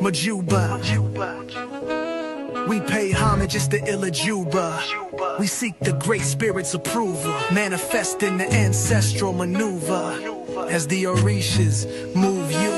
Majuba. We pay homage, it's the Illa Juba. We seek the great spirit's approval, manifesting the ancestral maneuver. As the Orishas move you,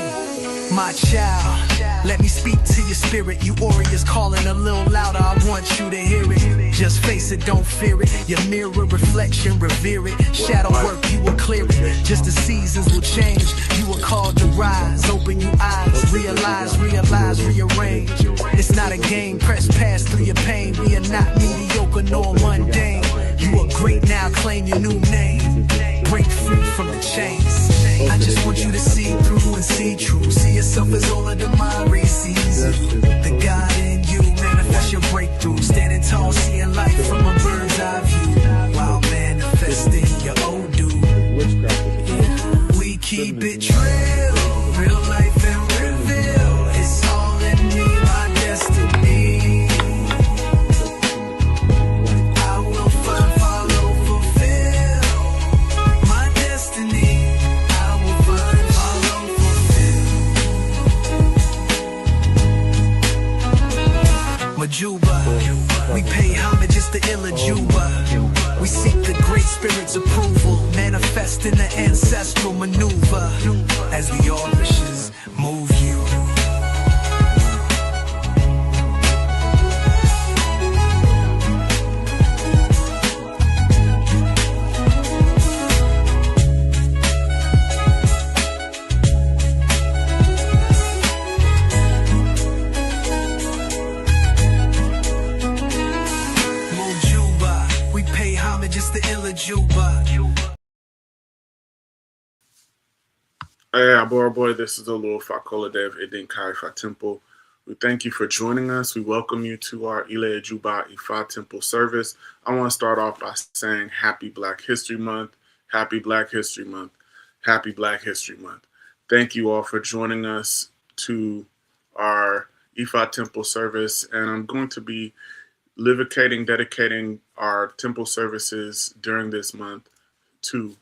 my child, let me speak to your spirit. You warriors calling a little louder, I want you to hear it. Just face it, don't fear it. Your mirror reflection, revere it. Shadow work, you will clear it. Just the seasons will change. You are called to rise. Open your eyes, realize, rearrange. It's not a game, press past through your pain. We are not mediocre nor mundane. You are great now, claim your new name. Break free from the chains. I just want you to see through and see true. See yourself as all of the mind sees you. The God in you, manifest your breakthrough. Standing tall, seeing life from a bird's eye view. While manifesting your old dude. We keep it real, real life and reveal. It's all in me, my destiny. I will find, follow, fulfill my destiny. I will find, follow, fulfill Majuba. We pay homage, it's the Illa Juba. We seek the great spirit's approval, manifesting the ancestral maneuver. As the Orishas move you. Hey, boy, this is Oluofa Koladev Edinkai Ifa Temple. We thank you for joining us. We welcome you to our Ile Juba Ifa Temple service. I want to start off by saying Happy Black History Month, Happy Black History Month, Happy Black History Month. Thank you all for joining us to our Ifa Temple service, and I'm going to be dedicating our temple services during this month to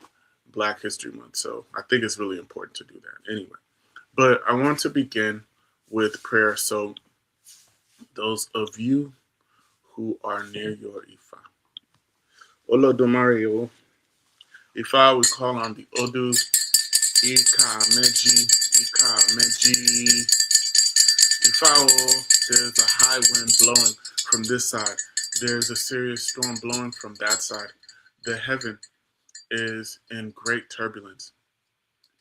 Black History Month. So I think it's really important to do that anyway. But I want to begin with prayer. So those of you who are near your Ifa. Olodomario. Ifa, we call on the Odu. Ika Meji. Ifa, there's a high wind blowing from this side. There's a serious storm blowing from that side. The heaven is in great turbulence.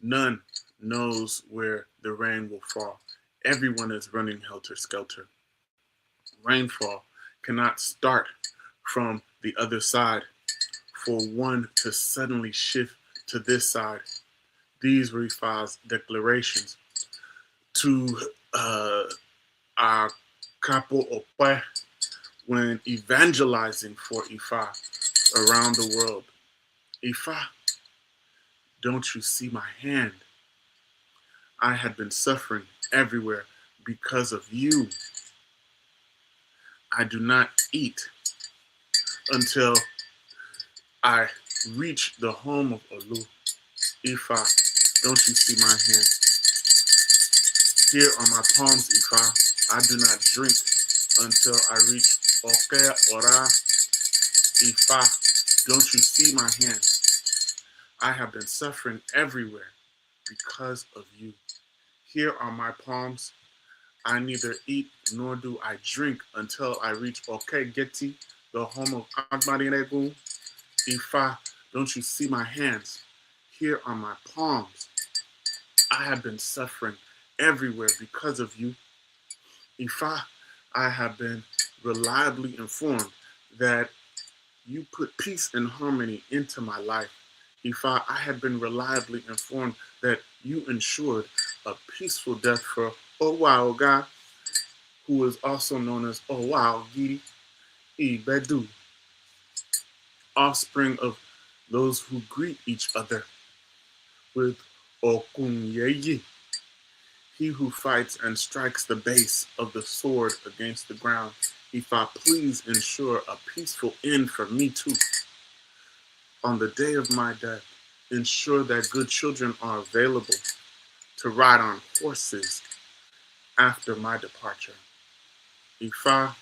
None knows where the rain will fall. Everyone is running helter-skelter. Rainfall cannot start from the other side for one to suddenly shift to this side. These were Ifa's declarations to our Kapo Ope when evangelizing for Ifa around the world. Ifa, don't you see my hand? I had been suffering everywhere because of you. I do not eat until I reach the home of Olu. Ifa, don't you see my hand? Here are my palms, Ifa. I do not drink until I reach Oke Ora. Ifa, don't you see my hands? I have been suffering everywhere because of you. Here are my palms. I neither eat nor do I drink until I reach Okegeti, the home of Agmarinegu. Ifa, don't you see my hands? Here are my palms. I have been suffering everywhere because of you. Ifa, I have been reliably informed that you put peace and harmony into my life. Ifa, I had been reliably informed that you ensured a peaceful death for Owa Oga, who is also known as Owa Ogiri Ibedu, offspring of those who greet each other with Okunyeyi, he who fights and strikes the base of the sword against the ground. Ifa, please ensure a peaceful end for me too. On the day of my death, ensure that good children are available to ride on horses, after my departure. Ifa,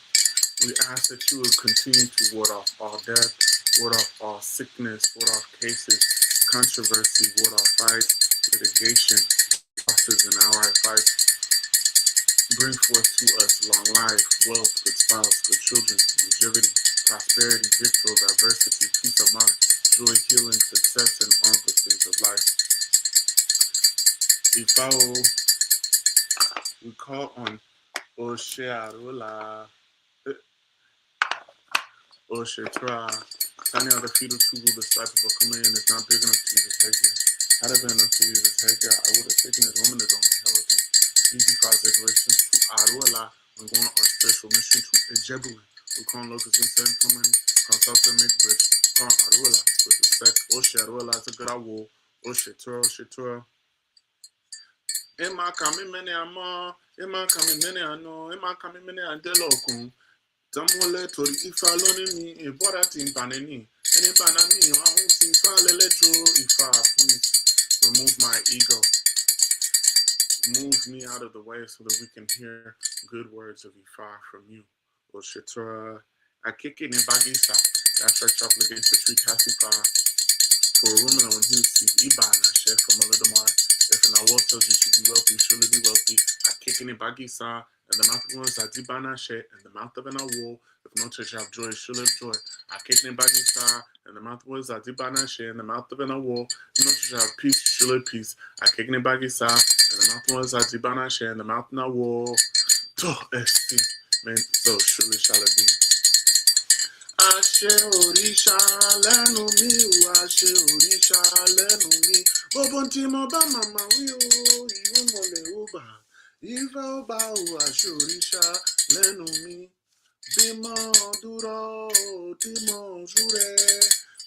we ask that you would continue to ward off all death, ward off all sickness, ward off cases, controversy, ward off fights, litigation, losses, and outright fights. Bring forth to us long life, wealth, good spouse, good children, longevity, prosperity, victory, diversity, peace of mind, joy, healing, success, and all good things of life. Ifa, we call on Oshearola, Oshetra. Tiny are the fetal tube, the stripe of a command is not big enough to use his headgear. Had it been enough to use his headgear, I would have taken his woman on my heritage. Easy 5 declarations to Aruela when going on special mission to Ejebue. We call locals and send money, consult and make rich. Call Aruela with respect. Oshearola is a good awo. Oshetura. Emma kami mene ama, Emma kami mene ano, Emma kami mene andelokun. Tamole tori ifa loni mi, ibora timpaneni. Any banani, I won't see ifa lelejo ifa. Please remove my ego. Move me out of the way so that we can hear good words of ifa from you. Oshetura, akeke ne bagisa. That church up against the tree casifa. For a woman when he sees Ibana, chef from a little more. If an award tells you to be wealthy, surely be wealthy. I kick in a bagisa, and the mouth of ones I dibana shit, and the mouth of an award. If no church have joy, surely have joy. I kick in a bagisa, and the mouth of ones I dibana shit, and the mouth of an award. If no church have peace, surely peace. I kick in a bagisa, and the mouth of ones I dibana shit, and the mouth of an award. To esti, man, so surely shall it be. Àṣẹ òrìṣà lẹ́nu mi ò àṣẹ òrìṣà lẹ́nu mi. Gbogbo tí mo bá màmá wí o, ìwé mọ̀lẹ́ ó bà. Ifá ó bá o àṣẹ òrìṣà lẹ́nu mi. Bí mo dúró tí mo súrẹ́,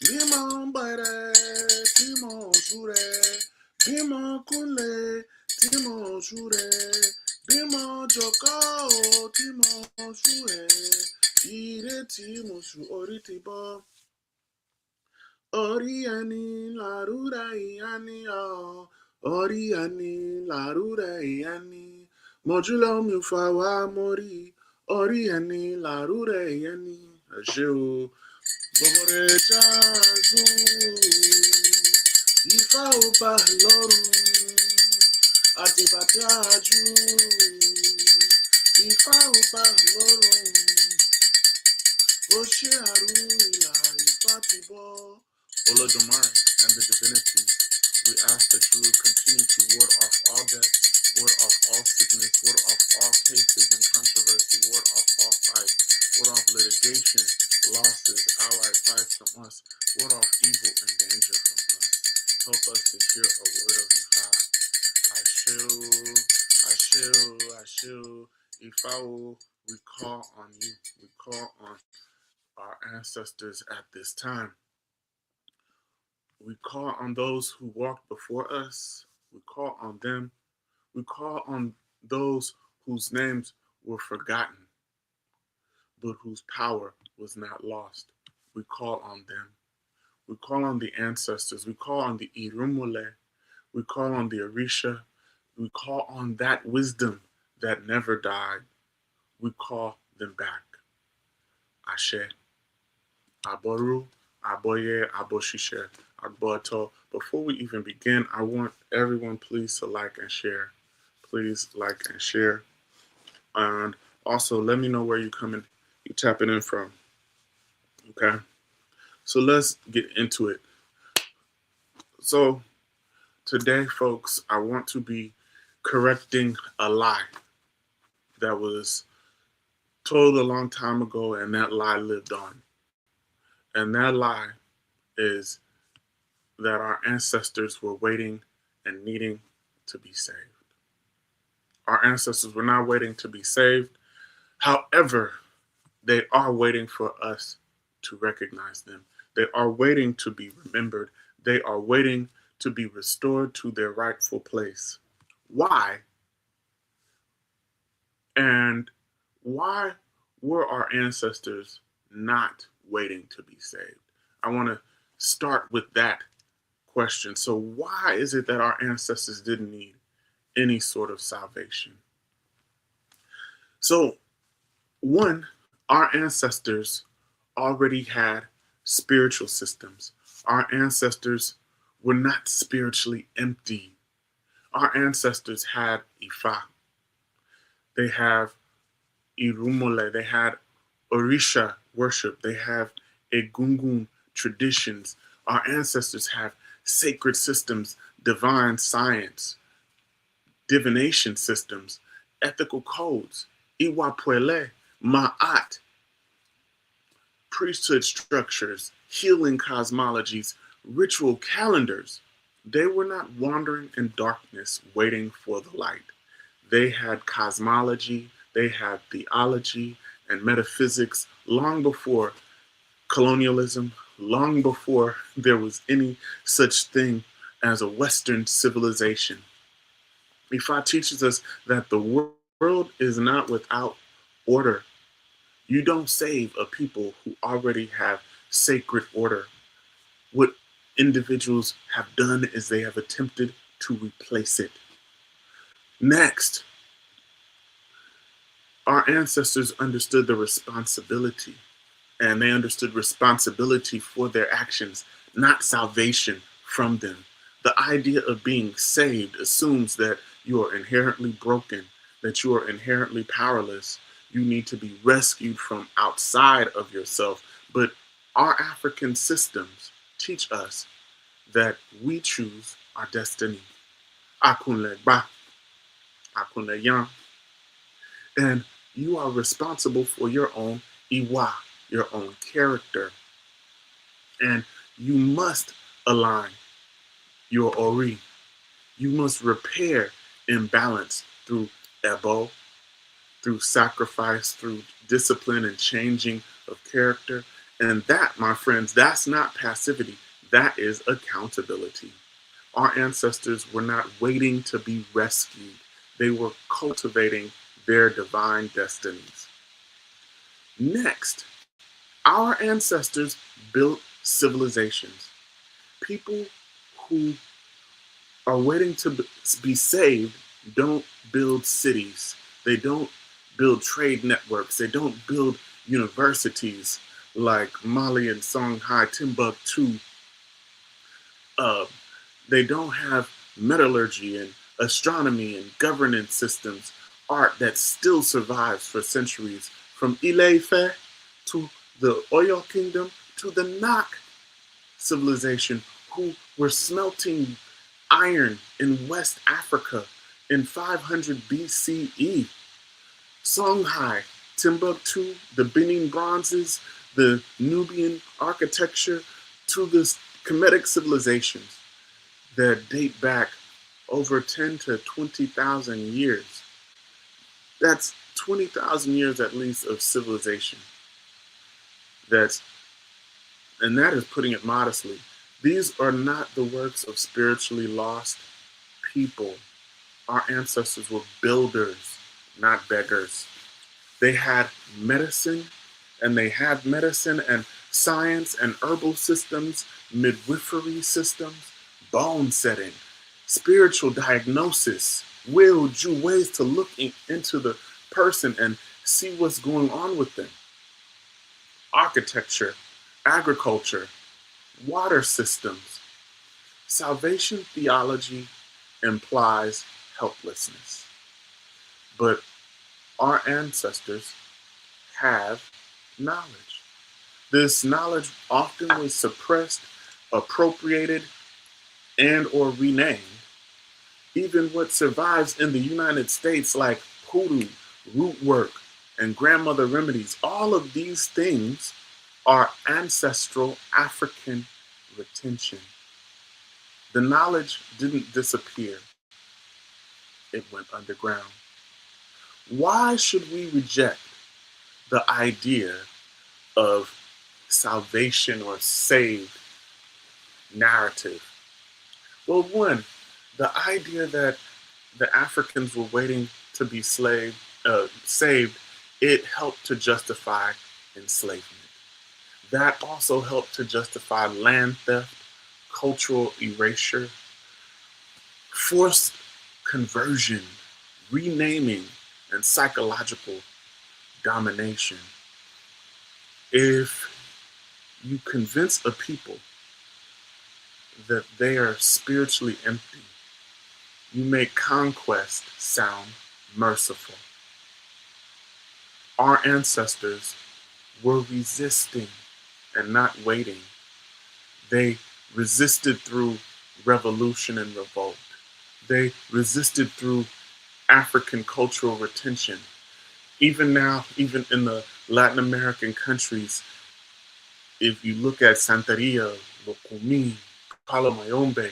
bí mo bẹ̀rẹ̀ tí mo súrẹ́, bí mo kúnlẹ̀ tí mo súrẹ́, bí mo jókòó tí mo súrẹ́. Ire tí mo sùn orí ti bọ́. Orí ẹni làrúra ìyá ni ọ̀. Orí ẹni làrúra ìyá ni. Mọ̀júlọ mi ò fà wá mórí. Orí ẹni làrúra ìyá ni. Ẹ ṣé o. Gbogbo rẹ̀ jáàzú. Ifá ò bá lọ́rùn. Àtìbàtájú. Ifá ò bá lọ́rùn. Oshearula Ifatibo. Olodumare and the divinity, we ask that you would continue to ward off all death, ward off all sickness, ward off all cases and controversy, ward off all fights, ward off litigation, losses, allied fights from us, ward off evil and danger from us. Help us to hear a word of Ifa. Ashu, Ifa, we call on you. We call on our ancestors at this time. We call on those who walked before us. We call on them. We call on those whose names were forgotten, but whose power was not lost. We call on them. We call on the ancestors. We call on the Irumule. We call on the Orisha. We call on that wisdom that never died. We call them back. Ashe. Aboru, Aboye, Aboshishe, Agboto. Before we even begin, I want everyone please to like and share. Please like and share. And also let me know where you tapping in from. Okay? So let's get into it. So today, folks, I want to be correcting a lie that was told a long time ago, and that lie lived on. And that lie is that our ancestors were waiting and needing to be saved. Our ancestors were not waiting to be saved. However, they are waiting for us to recognize them. They are waiting to be remembered. They are waiting to be restored to their rightful place. Why? And why were our ancestors not waiting to be saved? I want to start with that question. So why is it that our ancestors didn't need any sort of salvation? So, one, our ancestors already had spiritual systems. Our ancestors were not spiritually empty. Our ancestors had Ifa, they have Irumole, they had Orisha worship, they have Egungun traditions. Our ancestors have sacred systems, divine science, divination systems, ethical codes, Iwapwele, Ma'at, priesthood structures, healing cosmologies, ritual calendars. They were not wandering in darkness waiting for the light. They had cosmology, they had theology and metaphysics long before colonialism, long before there was any such thing as a Western civilization. Ifa teaches us that the world is not without order. You don't save a people who already have sacred order. What individuals have done is they have attempted to replace it. Next, our ancestors understood the responsibility, and they understood responsibility for their actions, not salvation from them. The idea of being saved assumes that you are inherently broken, that you are inherently powerless. You need to be rescued from outside of yourself. But our African systems teach us that we choose our destiny. Akunle ba, akunle yan. And you are responsible for your own iwa, your own character. And you must align your ori. You must repair imbalance through ebo, through sacrifice, through discipline and changing of character. And that, my friends, that's not passivity. That is accountability. Our ancestors were not waiting to be rescued. They were cultivating their divine destinies. Next, our ancestors built civilizations. People who are waiting to be saved don't build cities. They don't build trade networks. They don't build universities like Mali and Songhai, Timbuktu. They don't have metallurgy and astronomy and governance systems, art that still survives for centuries, from Ile-Ife to the Oyo Kingdom to the Nak civilization, who were smelting iron in West Africa in 500 BCE. Songhai, Timbuktu, the Benin bronzes, the Nubian architecture, to the Kemetic civilizations that date back over 10 to 20,000 years. That's 20,000 years at least of civilization. And that is putting it modestly. These are not the works of spiritually lost people. Our ancestors were builders, not beggars. They had medicine, and they had medicine and science and herbal systems, midwifery systems, bone setting, spiritual diagnosis, ways to look into the person and see what's going on with them. Architecture, agriculture, water systems. Salvation theology implies helplessness. But our ancestors have knowledge. This knowledge often was suppressed, appropriated, and or renamed. Even what survives in the United States, like hoodoo, root work, and grandmother remedies, all of these things are ancestral African retention. The knowledge didn't disappear. It went underground. Why should we reject the idea of salvation or saved narrative? Well, one, the idea that the Africans were waiting to be saved, it helped to justify enslavement. That also helped to justify land theft, cultural erasure, forced conversion, renaming, and psychological domination. If you convince a people that they are spiritually empty, you make conquest sound merciful. Our ancestors were resisting and not waiting. They resisted through revolution and revolt. They resisted through African cultural retention. Even now, even in the Latin American countries, if you look at Santeria, Locumi, Palo Mayombe,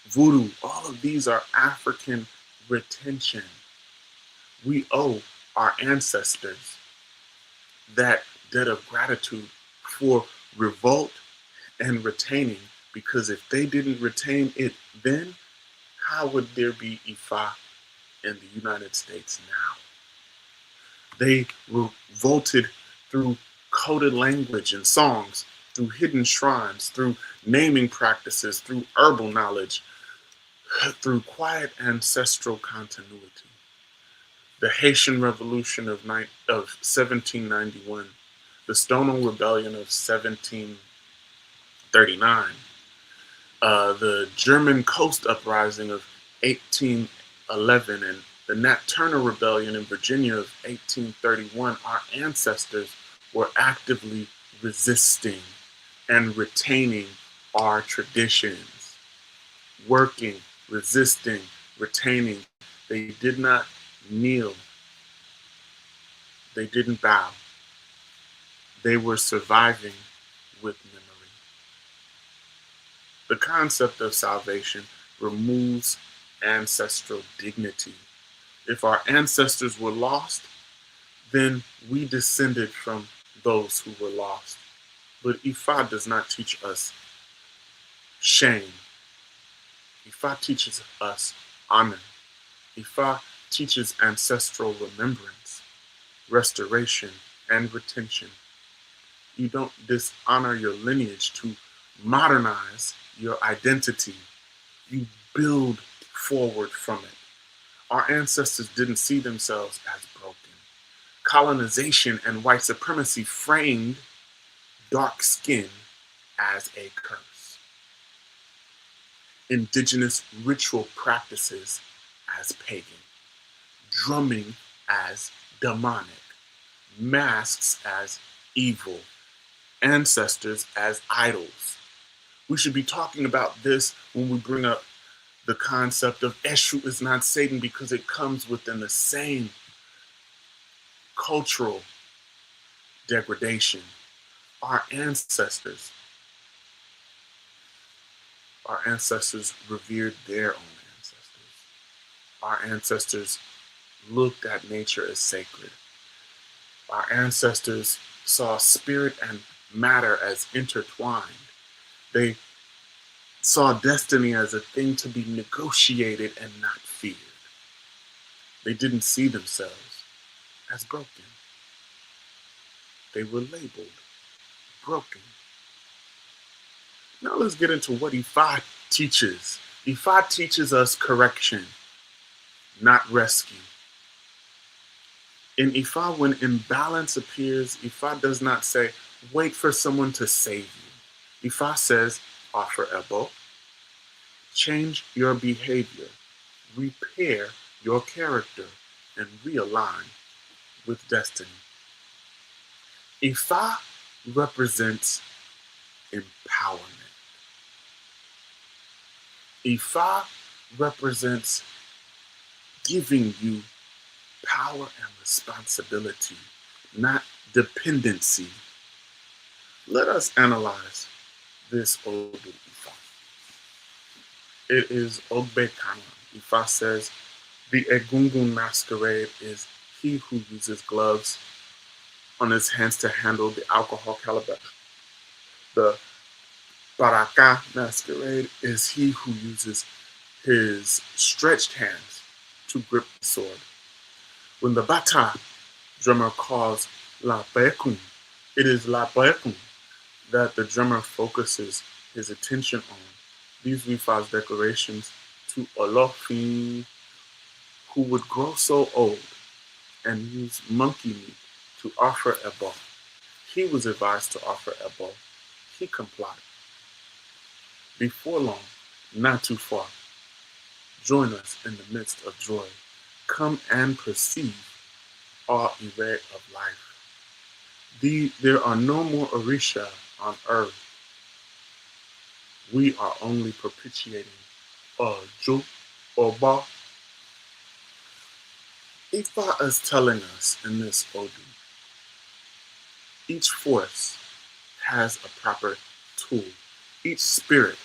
Voodoo, all of these are African retention. We owe our ancestors that debt of gratitude for revolt and retaining, because if they didn't retain it then, how would there be Ifa in the United States now? They revolted through coded language and songs, through hidden shrines, through naming practices, through herbal knowledge, through quiet ancestral continuity. The Haitian Revolution of 1791, the Stonewall Rebellion of 1739, the German Coast Uprising of 1811, and the Nat Turner Rebellion in Virginia of 1831, our ancestors were actively resisting and retaining our traditions, working, resisting, retaining. They did not kneel. They didn't bow. They were surviving with memory. The concept of salvation removes ancestral dignity. If our ancestors were lost, then we descended from those who were lost. But Ifa does not teach us shame. Ifa teaches us honor. Ifa teaches ancestral remembrance, restoration, and retention. You don't dishonor your lineage to modernize your identity. You build forward from it. Our ancestors didn't see themselves as broken. Colonization and white supremacy framed dark skin as a curse. Indigenous ritual practices as pagan. Drumming as demonic. Masks as evil. Ancestors as idols. We should be talking about this when we bring up the concept of Eshu is not Satan, because it comes within the same cultural degradation. Our ancestors revered their own ancestors. Our ancestors looked at nature as sacred. Our ancestors saw spirit and matter as intertwined. They saw destiny as a thing to be negotiated and not feared. They didn't see themselves as broken. They were labeled broken. Now let's get into what Ifa teaches. Ifa teaches us correction, not rescue. In Ifa, when imbalance appears, Ifa does not say, wait for someone to save you. Ifa says, offer elbow, change your behavior, repair your character, and realign with destiny. Ifa represents empowerment. Ifa represents giving you power and responsibility, not dependency. Let us analyze this Odu Ifa. It is Ogbekana. Ifa says, the Egungun masquerade is he who uses gloves on his hands to handle the alcohol calabash. The Baraka masquerade is he who uses his stretched hands to grip the sword. When the Bata drummer calls La Bekun, it is La Bekun that the drummer focuses his attention on. These Ifa's declarations to Olofin, who would grow so old and use monkey meat to offer Ebo. He was advised to offer Ebo. He complied. Before long, not too far, join us in the midst of joy. Come and perceive all array of life. There are no more Orisha on earth. We are only propitiating Oju, Oba. Ifa is telling us in this Odu, each force has a proper tool. Each spirit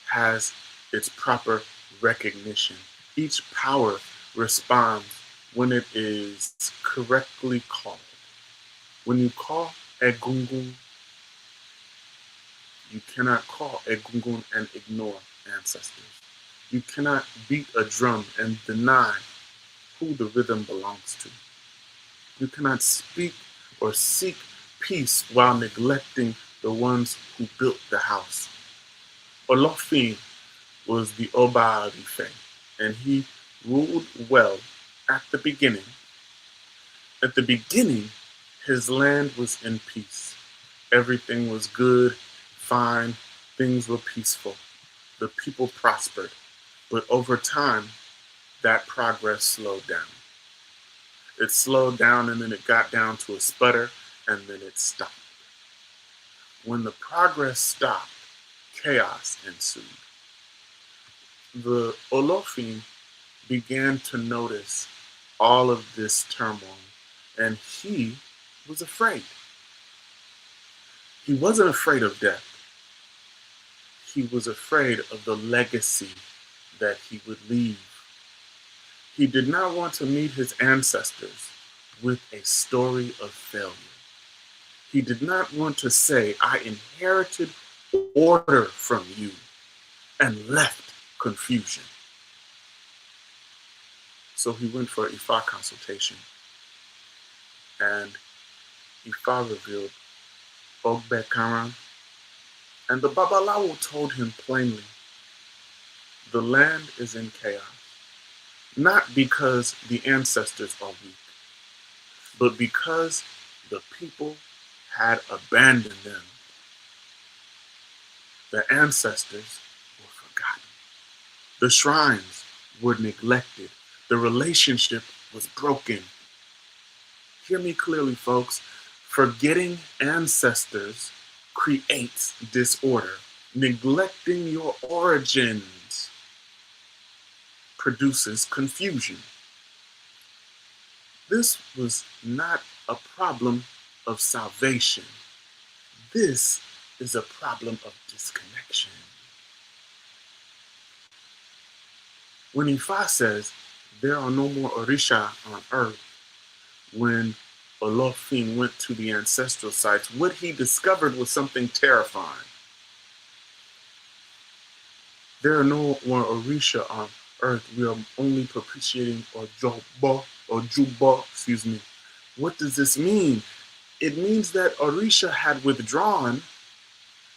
has its proper recognition. Each power responds when it is correctly called. When you call Egungun, you cannot call Egungun and ignore ancestors. You cannot beat a drum and deny who the rhythm belongs to. You cannot speak or seek peace while neglecting the ones who built the house. Olofin was the Oba of Ife, and he ruled well at the beginning. At the beginning, his land was in peace. Everything was good, fine, things were peaceful. The people prospered, but over time, that progress slowed down. It slowed down and then it got down to a sputter and then it stopped. When the progress stopped, chaos ensued. The Olofin began to notice all of this turmoil and he was afraid. He wasn't afraid of death. He was afraid of the legacy that he would leave. He did not want to meet his ancestors with a story of failure. He did not want to say, I inherited order from you and left confusion. So he went for Ifa consultation, and Ifa revealed Ogbe Karan, and the Babalawo told him plainly, the land is in chaos, not because the ancestors are weak, but because the people had abandoned them. The ancestors were forgotten. The shrines were neglected. The relationship was broken. Hear me clearly, folks. Forgetting ancestors creates disorder. Neglecting your origins produces confusion. This was not a problem of salvation. This is a problem of disconnection. When Ifa says there are no more Orisha on earth, when Olofin went to the ancestral sites, what he discovered was something terrifying. There are no more Orisha on earth. We are only propitiating Ojubo, excuse me. What does this mean? It means that Orisha had withdrawn.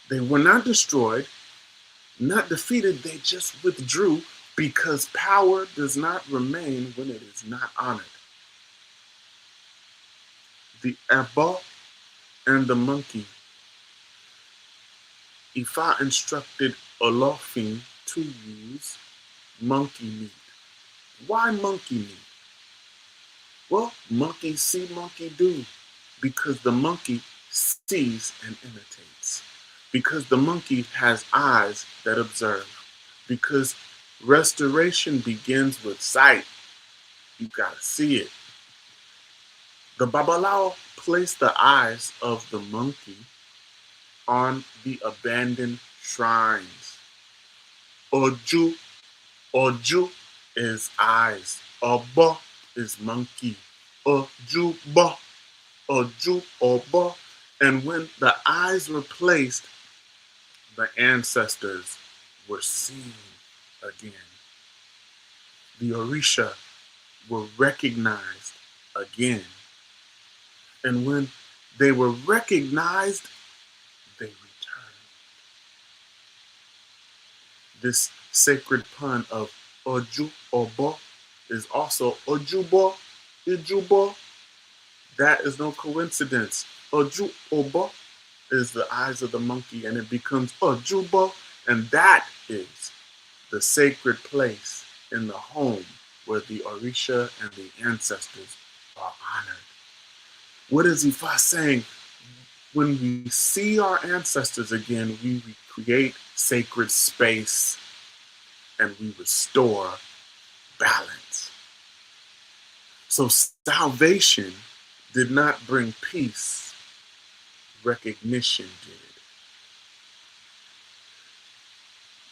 They were not destroyed, not defeated. They just withdrew because power does not remain when it is not honored. The Ebo and the monkey. Ifa instructed Olofin to use monkey meat. Why monkey meat? Well, monkey see, monkey do. Because the monkey sees and imitates. Because the monkey has eyes that observe. Because restoration begins with sight. You gotta see it. The Babalawo placed the eyes of the monkey on the abandoned shrines. Oju is eyes. Obo is monkey. Ojubo. Obo. And when the eyes were placed, the ancestors were seen again. The Orisha were recognized again. And when they were recognized, they returned. This sacred pun of Oju Obo is also Ojubo, Ijubo, That is no coincidence. Oju Obo is the eyes of the monkey, and it becomes Ojubo, and that is the sacred place in the home where the Orisha and the ancestors are honored. What is Ifa saying? When we see our ancestors again, we recreate sacred space and we restore balance. So salvation did not bring peace, recognition did.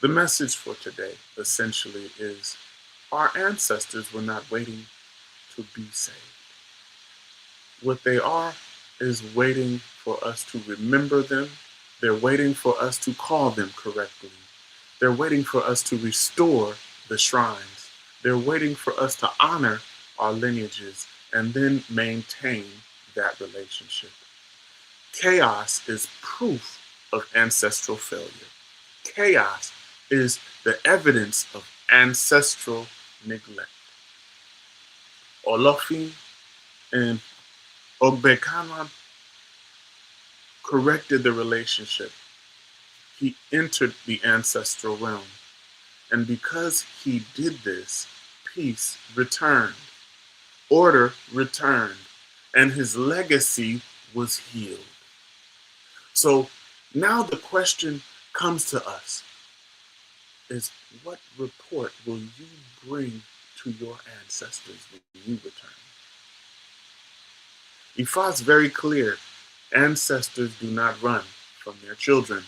The message for today essentially is our ancestors were not waiting to be saved. What they are is waiting for us to remember them. They're waiting for us to call them correctly. They're waiting for us to restore the shrines. They're waiting for us to honor our lineages and then maintain that relationship. Chaos is proof of ancestral failure. Chaos is the evidence of ancestral neglect. Olofin and Ogbekanwan corrected the relationship. He entered the ancestral realm. And because he did this, peace returned, order returned, and his legacy was healed. So now the question comes to us is, what report will you bring to your ancestors when you return? Ifa is very clear. Ancestors do not run from their children.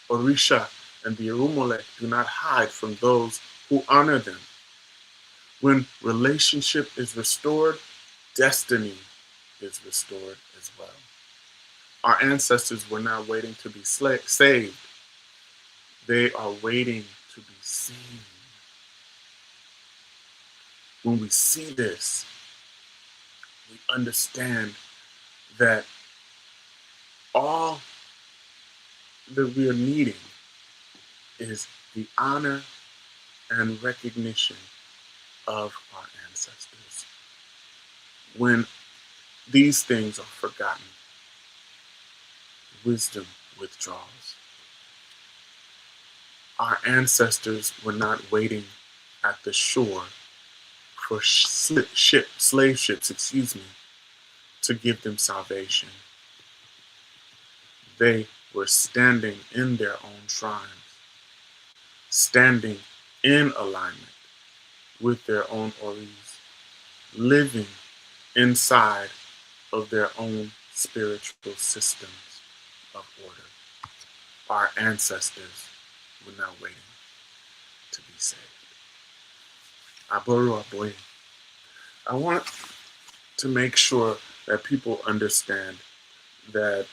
Orisha and the Irumolek do not hide from those who honor them. When relationship is restored, destiny is restored as well. Our ancestors were not waiting to be saved. They are waiting to be seen. When we see this, we understand that all that we are needing is the honor and recognition of our ancestors. When these things are forgotten, wisdom withdraws. Our ancestors were not waiting at the shore for slave ships, to give them salvation. They were standing in their own shrines, standing in alignment with their own Oris, living inside of their own spiritual systems of order. Our ancestors were not waiting to be saved. Aboru Aboye. I want to make sure that people understand that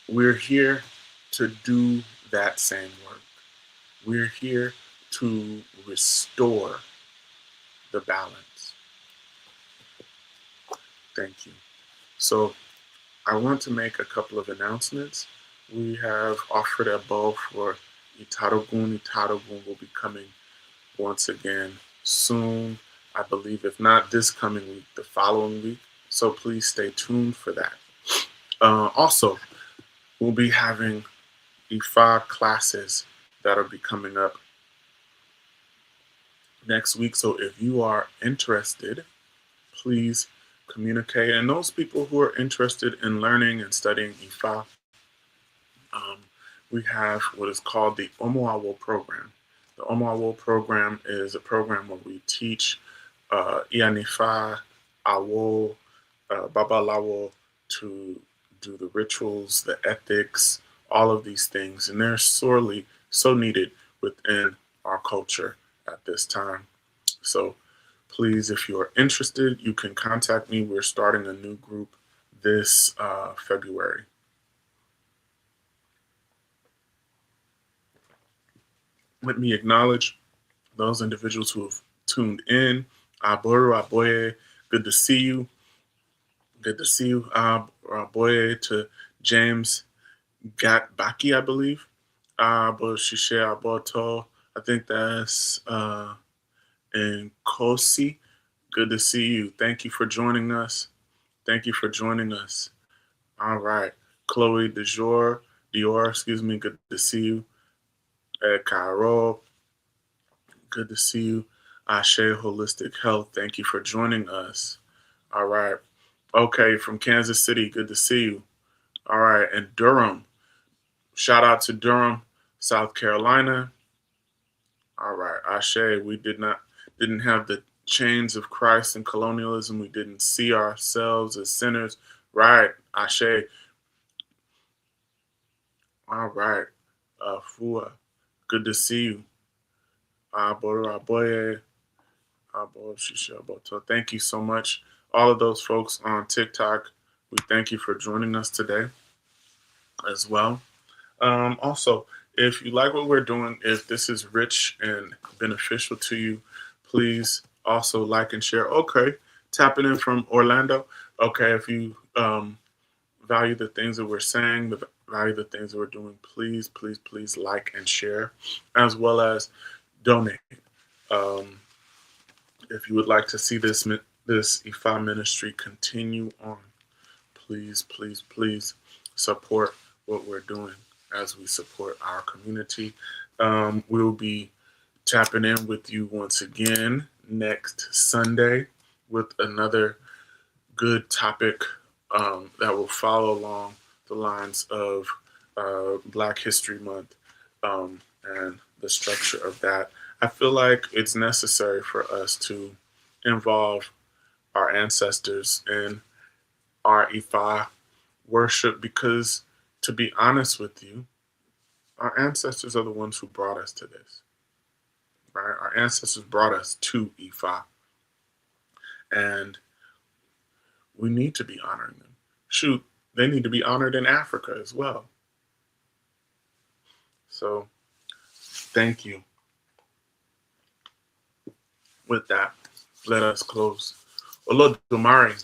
we're here to do that same work. We're here to restore the balance. Thank you. So I want to make a couple of announcements. We have offered a bow for Itarogun. Itarogun will be coming once again soon. I believe if not this coming week, the following week. So please stay tuned for that. Also, we'll be having Ifa classes that'll be coming up next week. So if you are interested, please communicate. And those people who are interested in learning and studying Ifa, we have what is called the Omoawo program. The Omoawo program is a program where we teach Ianifa, Awo, Babalawo to do the rituals, the ethics, all of these things. And they're sorely so needed within our culture at this time. So please, if you're interested, you can contact me. We're starting a new group this February. Let me acknowledge those individuals who have tuned in. Aboru Aboye, good to see you. Good to see you. Aboye to James Baki, I believe. Shishe Aboto, I think that's in Kosi. Good to see you. Thank you for joining us. Thank you for joining us. All right. Chloe Dior, excuse me. Good to see you. Ed Cairo, good to see you. Ashe Holistic Health, thank you for joining us. All right. Okay, from Kansas City, good to see you. All right, and Durham. Shout out to Durham, South Carolina. All right, Ashe, we didn't have the chains of Christ and colonialism. We didn't see ourselves as sinners. Right, Ashe. All right, Fua, good to see you. Aboro Aboye, thank you so much. All of those folks on TikTok, we thank you for joining us today as well. Also, if you like what we're doing, if this is rich and beneficial to you, please also like and share. Okay, tapping in from Orlando. Okay, if you value the things that we're saying, value the things that we're doing, please, please, please like and share, as well as donate. If you would like to see this Ifa ministry continue on, please, please, please support what we're doing as we support our community. We'll be tapping in with you once again next Sunday with another good topic that will follow along the lines of Black History Month and the structure of that. I feel like it's necessary for us to involve our ancestors in our Ifa worship because, to be honest with you, our ancestors are the ones who brought us to this. Right? Our ancestors brought us to Ifa. And we need to be honoring them. Shoot, they need to be honored in Africa as well. So, thank you. With that, let us close. Olodumare,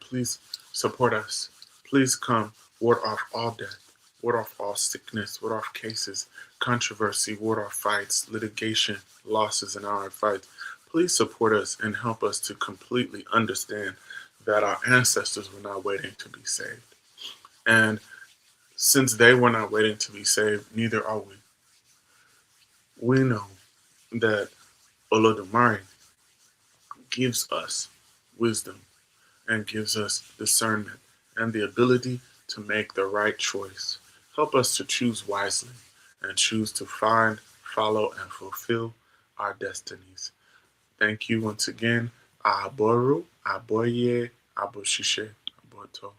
please support us. Please come, ward off all death, ward off all sickness, ward off cases, controversy, ward off fights, litigation, losses in our fights. Please support us and help us to completely understand that our ancestors were not waiting to be saved. And since they were not waiting to be saved, neither are we. We know that Olodumare gives us wisdom and gives us discernment and the ability to make the right choice. Help us to choose wisely and choose to find, follow, and fulfill our destinies. Thank you once again. Aboru, Aboye, Aboshishe, Aboto.